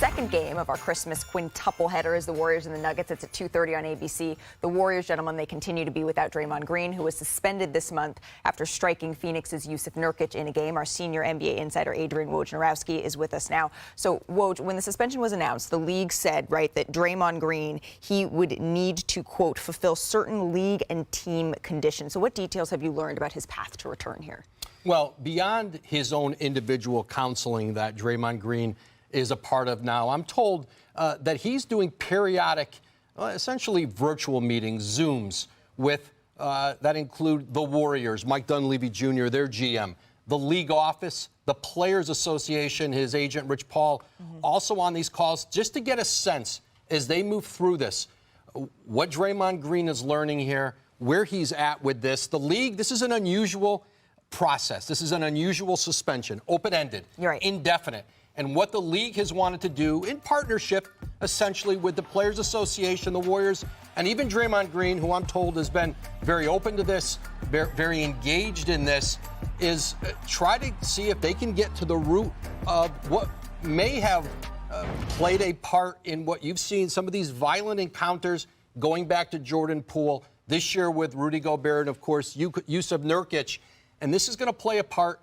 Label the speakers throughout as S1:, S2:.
S1: second game of our Christmas quintuple header is the Warriors and the Nuggets. It's at 2:30 on ABC. The Warriors, gentlemen, they continue to be without Draymond Green, who was suspended this month after striking Phoenix's Yusuf Nurkic in a game. Our senior NBA insider, Adrian Wojnarowski, is with us now. So, Woj, when the suspension was announced, the league said, right, that Draymond Green, he would need to, quote, fulfill certain league and team conditions. So what details have you learned about his path to return here?
S2: Well, beyond his own individual counseling that Draymond Green is a part of now, I'm told that he's doing periodic, essentially virtual meetings, Zooms, with that include the Warriors, Mike Dunleavy Jr., their GM, the league office, the Players Association, his agent, Rich Paul, also on these calls, just to get a sense as they move through this, what Draymond Green is learning here, where he's at with this. The league, this is an unusual process. This is an unusual suspension, open-ended, indefinite. And what the league has wanted to do in partnership, essentially, with the Players Association, the Warriors, and even Draymond Green, who I'm told has been very open to this, very engaged in this, is try to see if they can get to the root of what may have played a part in what you've seen, some of these violent encounters going back to Jordan Poole, this year with Rudy Gobert, and, of course, Yusuf Nurkic. And this is going to play a part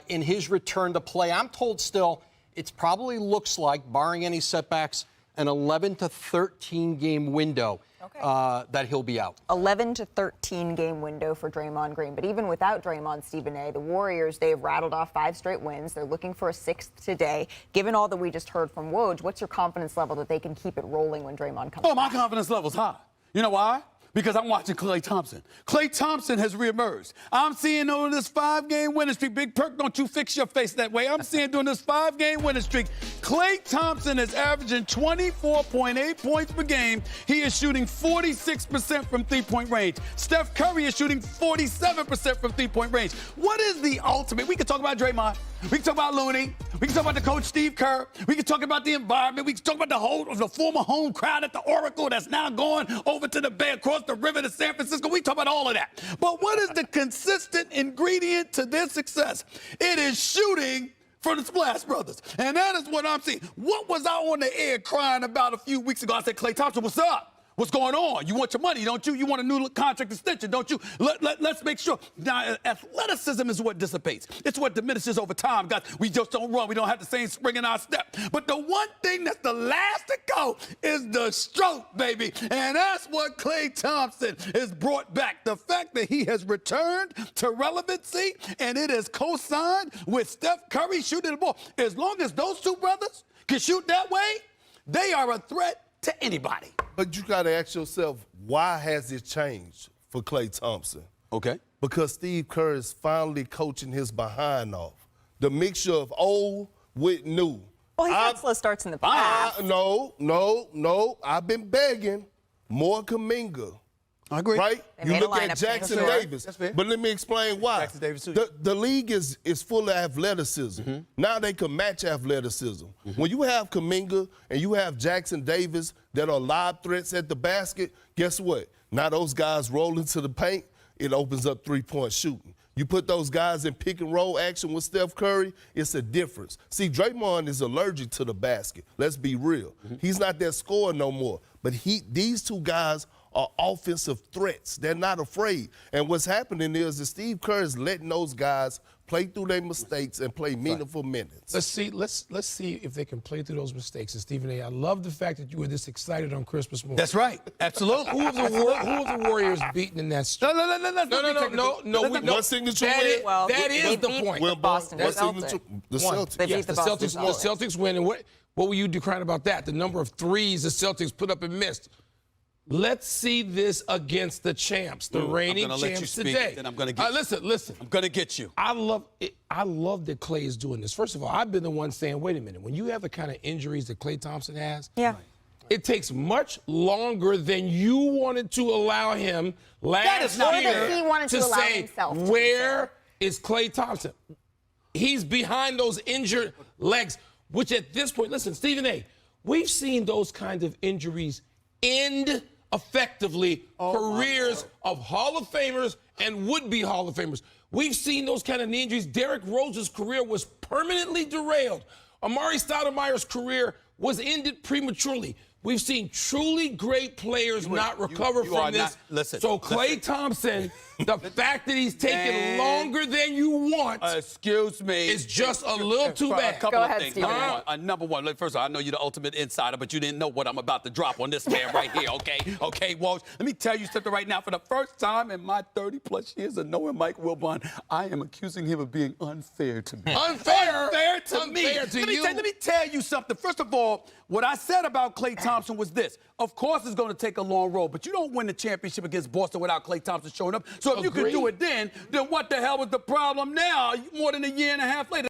S2: in his return to play. I'm told still it probably looks like, barring any setbacks, an 11 to 13 game window that he'll be out. 11 to 13
S1: game window for Draymond Green. But even without Draymond, Stephen A., the Warriors, they've rattled off 5 straight wins. They're looking for a 6th today. Given all that we just heard from Woj, what's your confidence level that they can keep it rolling when Draymond comes back?
S3: My confidence level's high. You know why? Because I'm watching Klay Thompson. Klay Thompson has reemerged. I'm seeing over this 5-game winning streak. Big Perk, don't you fix your face that way. I'm seeing during this 5-game winning streak, Klay Thompson is averaging 24.8 points per game. He is shooting 46% from three-point range. Steph Curry is shooting 47% from three-point range. What is the ultimate? We can talk about Draymond. We can talk about Looney. We can talk about the coach Steve Kerr. We can talk about the environment. We can talk about the former home crowd at the Oracle that's now going over to the Bay across the river to San Francisco. We talk about all of that. But what is the consistent ingredient to their success? It is shooting from the Splash Brothers. And that is what I'm seeing. What was I on the air crying about a few weeks ago? I said, Klay Thompson, what's up? What's going on? You want your money, don't you? You want a new contract extension, don't you? Let's make sure. Now, athleticism is what dissipates. It's what diminishes over time, guys. We just don't run. We don't have the same spring in our step. But the one thing that's the last to go is the stroke, baby. And that's what Klay Thompson has brought back. The fact that he has returned to relevancy, and it is co-signed with Steph Curry shooting the ball. As long as those two brothers can shoot that way, they are a threat to anybody.
S4: But you got to ask yourself, why has it changed for Klay Thompson?
S3: Okay.
S4: Because Steve Kerr is finally coaching his behind off. The mixture of old with new.
S1: Well, he's had slow starts in the past.
S4: No. I've been begging more Kuminga.
S3: I agree.
S4: Right? You look at Jackson Davis. But let me explain why.
S3: Jackson Davis too.
S4: The league is full of athleticism. Now they can match athleticism. When you have Kuminga and you have Jackson Davis that are lob threats at the basket, guess what? Now those guys roll into the paint, it opens up three-point shooting. You put those guys in pick-and-roll action with Steph Curry, it's a difference. See, Draymond is allergic to the basket. Let's be real. He's not that scorer no more. But these two guys are offensive threats. They're not afraid. And what's happening is that Steve Kerr is letting those guys play through their mistakes and play meaningful minutes.
S5: Let's see if they can play through those mistakes. And Stephen A., I love the fact that you were this excited on Christmas morning.
S3: That's right. Absolutely.
S5: Who have the Warriors beaten in that streak?
S3: No.
S4: One signature win.
S1: Well,
S5: that is the point.
S4: Well,
S1: Boston.
S4: the Celtics.
S1: They beat the Boston Celtics.
S5: The Celtics win. And what were you decrying about that? The number of threes the Celtics put up and missed. Let's see this against the champs, the reigning champs today.
S3: Then I'm going to get you.
S5: Listen.
S3: I'm going to get you.
S5: I love that Klay is doing this. First of all, I've been the one saying, wait a minute, when you have the kind of injuries that Klay Thompson has, it takes much longer than you wanted to allow him last year
S1: he wanted to allow
S5: say,
S1: himself to
S5: where is Klay Thompson? He's behind those injured legs, which at this point, listen, Stephen A., we've seen those kinds of injuries end effectively careers of Hall of Famers and would-be Hall of Famers. We've seen those kind of knee injuries. Derrick Rose's career was permanently derailed. Amari Stoudemire's career was ended prematurely. We've seen truly great players not recover
S3: you
S5: from
S3: are
S5: this.
S3: not- listen,
S5: so Klay
S3: listen.
S5: Thompson, the fact that he's taking longer than you want
S3: excuse me.
S5: is just a little too
S3: A
S5: bad.
S3: couple
S1: Go
S3: of
S1: ahead,
S3: things.
S1: Stephen.
S3: Number one, look, first of all, I know you're the ultimate insider, but you didn't know what I'm about to drop on this man right here, okay? Okay, Walsh, let me tell you something right now. For the first time in my 30-plus years of knowing Mike Wilbon, I am accusing him of being unfair to me.
S5: Unfair?
S3: Unfair to me.
S5: Unfair to you?
S3: Let me tell you something. First of all, what I said about Klay Thompson was this. Of course it's going to take a long road, but you don't win the championship against Boston without Klay Thompson showing up. So if you could do it then what the hell was the problem now, more than a year and a half later?